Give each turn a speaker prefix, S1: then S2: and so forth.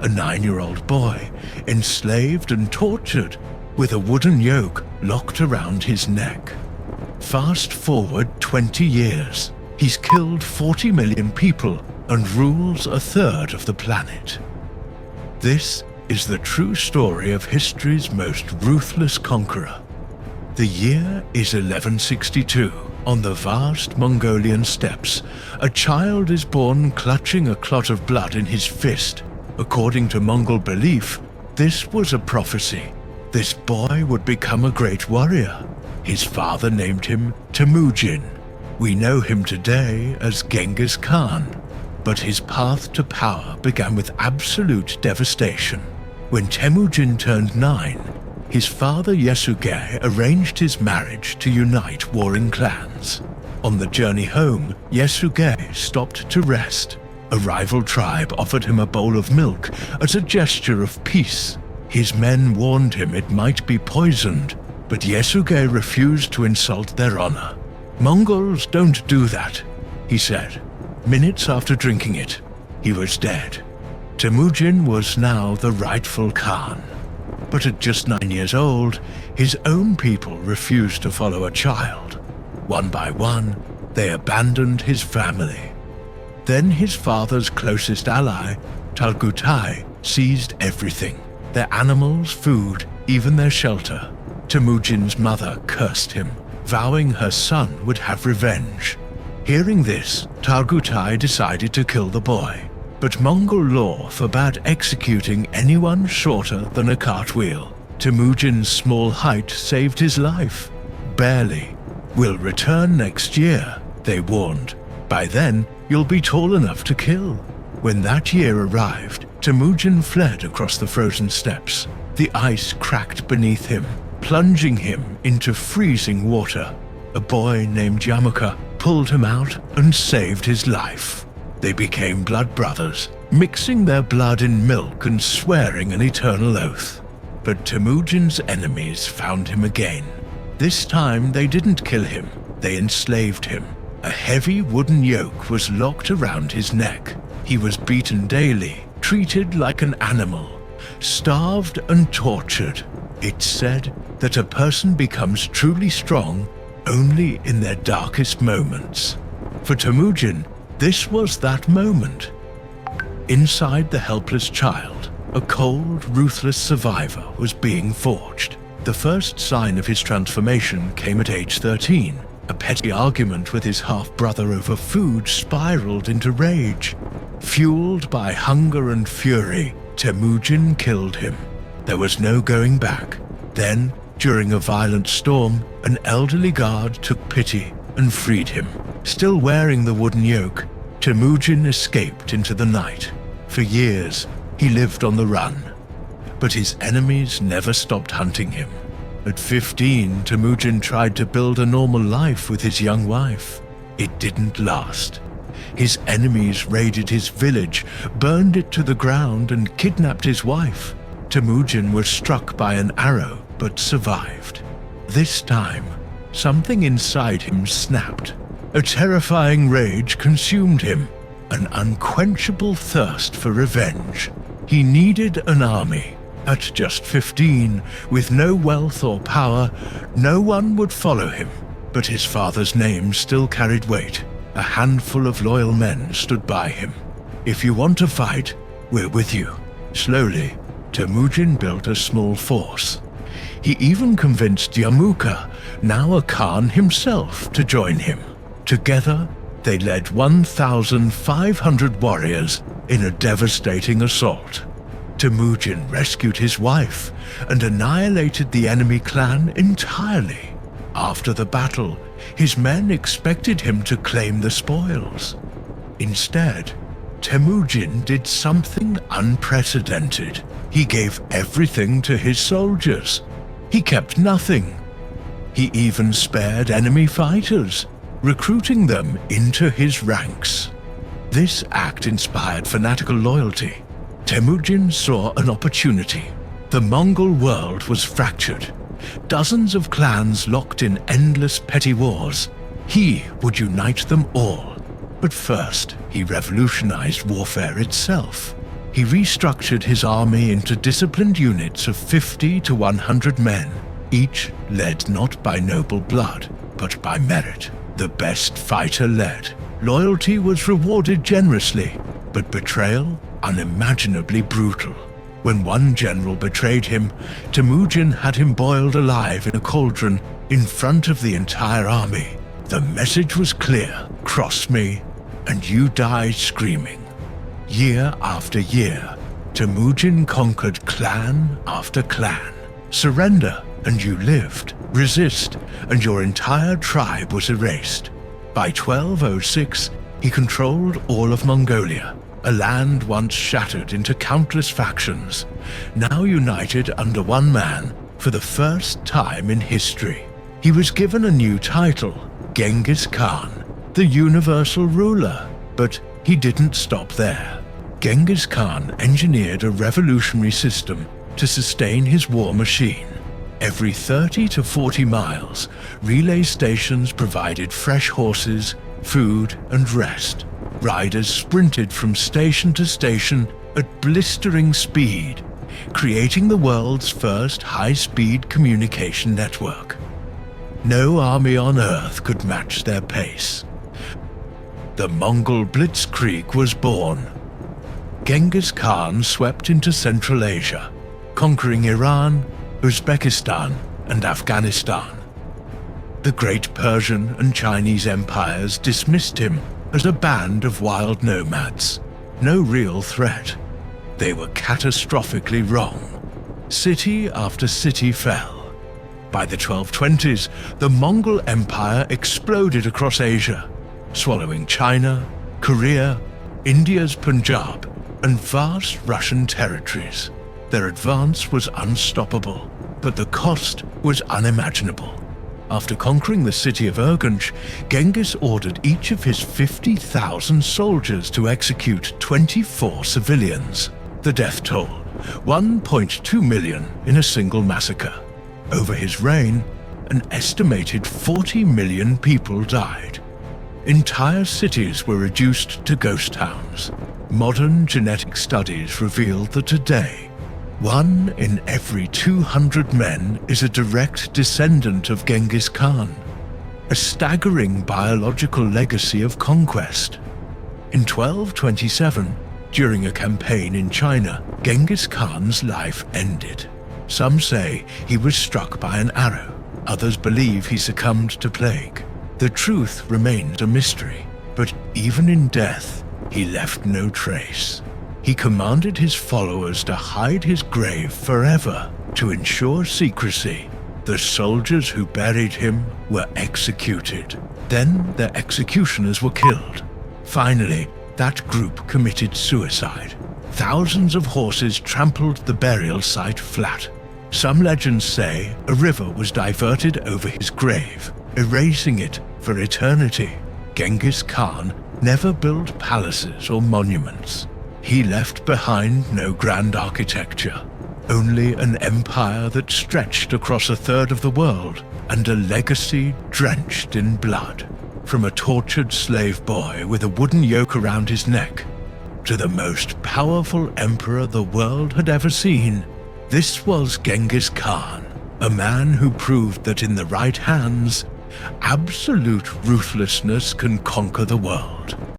S1: a 9-year-old boy, enslaved and tortured, with a wooden yoke locked around his neck. Fast forward 20 years, he's killed 40 million people and rules a third of the planet. This is the true story of history's most ruthless conqueror. The year is 1162. On the vast Mongolian steppes, a child is born clutching a clot of blood in his fist. According to Mongol belief, this was a prophecy. This boy would become a great warrior. His father named him Temujin. We know him today as Genghis Khan. But his path to power began with absolute devastation. When Temujin turned 9, his father Yasuge arranged his marriage to unite warring clans. On the journey home, Yasuge stopped to rest. A rival tribe offered him a bowl of milk as a gesture of peace. His men warned him it might be poisoned, but Yasuge refused to insult their honor. "Mongols don't do that," he said. Minutes after drinking it, he was dead. Temujin was now the rightful Khan. But at just 9 years old, his own people refused to follow a child. One by one, they abandoned his family. Then his father's closest ally, Talgutai, seized everything: their animals, food, even their shelter. Temujin's mother cursed him, vowing her son would have revenge. Hearing this, Talgutai decided to kill the boy, but Mongol law forbade executing anyone shorter than a cartwheel. Temujin's small height saved his life. Barely. "We'll return next year," they warned. "By then, you'll be tall enough to kill." When that year arrived, Temujin fled across the frozen steppes. The ice cracked beneath him, plunging him into freezing water. A boy named Yamuka pulled him out and saved his life. They became blood brothers, mixing their blood in milk and swearing an eternal oath. But Temujin's enemies found him again. This time they didn't kill him, they enslaved him. A heavy wooden yoke was locked around his neck. He was beaten daily, treated like an animal, starved and tortured. It's said that a person becomes truly strong only in their darkest moments. For Temujin, this was that moment. Inside the helpless child, a cold, ruthless survivor was being forged. The first sign of his transformation came at age 13. A petty argument with his half-brother over food spiraled into rage. Fueled by hunger and fury, Temujin killed him. There was no going back. Then, during a violent storm, an elderly guard took pity and freed him. Still wearing the wooden yoke, Temujin escaped into the night. For years, he lived on the run. But his enemies never stopped hunting him. At 15, Temujin tried to build a normal life with his young wife. It didn't last. His enemies raided his village, burned it to the ground, and kidnapped his wife. Temujin was struck by an arrow, but survived. This time, something inside him snapped. A terrifying rage consumed him, an unquenchable thirst for revenge. He needed an army. At just 15, with no wealth or power, no one would follow him. But his father's name still carried weight. A handful of loyal men stood by him. "If you want to fight, we're with you." Slowly, Temujin built a small force. He even convinced Yamuka, now a Khan himself, to join him. Together, they led 1,500 warriors in a devastating assault. Temujin rescued his wife and annihilated the enemy clan entirely. After the battle, his men expected him to claim the spoils. Instead, Temujin did something unprecedented. He gave everything to his soldiers. He kept nothing. He even spared enemy fighters, recruiting them into his ranks. This act inspired fanatical loyalty. Temujin saw an opportunity. The Mongol world was fractured. Dozens of clans locked in endless petty wars. He would unite them all. But first, he revolutionized warfare itself. he restructured his army into disciplined units of 50 to 100 men, each led not by noble blood, but by merit. The best fighter led. Loyalty was rewarded generously, but betrayal unimaginably brutal. When one general betrayed him, Temujin had him boiled alive in a cauldron in front of the entire army. The message was clear: cross me, and you die screaming. Year after year, Temujin conquered clan after clan. Surrender, and you lived. Resist, and your entire tribe was erased. By 1206, he controlled all of Mongolia, a land once shattered into countless factions, now united under one man for the first time in history. He was given a new title, Genghis Khan, the universal ruler, but he didn't stop there. Genghis Khan engineered a revolutionary system to sustain his war machine. Every 30 to 40 miles, relay stations provided fresh horses, food, and rest. Riders sprinted from station to station at blistering speed, creating the world's first high-speed communication network. No army on Earth could match their pace. The Mongol Blitzkrieg was born. Genghis Khan swept into Central Asia, conquering Iran, Uzbekistan, and Afghanistan. The great Persian and Chinese empires dismissed him as a band of wild nomads, no real threat. They were catastrophically wrong. City after city fell. By the 1220s, the Mongol Empire exploded across Asia, swallowing China, Korea, India's Punjab, and vast Russian territories. Their advance was unstoppable, but the cost was unimaginable. After conquering the city of Urgench, Genghis ordered each of his 50,000 soldiers to execute 24 civilians. The death toll, 1.2 million in a single massacre. Over his reign, an estimated 40 million people died. Entire cities were reduced to ghost towns. Modern genetic studies revealed that today, 1 in every 200 men is a direct descendant of Genghis Khan, a staggering biological legacy of conquest. In 1227, during a campaign in China, Genghis Khan's life ended. Some say he was struck by an arrow, others believe he succumbed to plague. The truth remains a mystery, but even in death, he left no trace. He commanded his followers to hide his grave forever to ensure secrecy. The soldiers who buried him were executed. Then their executioners were killed. Finally, that group committed suicide. Thousands of horses trampled the burial site flat. Some legends say a river was diverted over his grave, erasing it for eternity. Genghis Khan never built palaces or monuments. He left behind no grand architecture, only an empire that stretched across a third of the world and a legacy drenched in blood. From a tortured slave boy with a wooden yoke around his neck to the most powerful emperor the world had ever seen, this was Genghis Khan, a man who proved that in the right hands, absolute ruthlessness can conquer the world.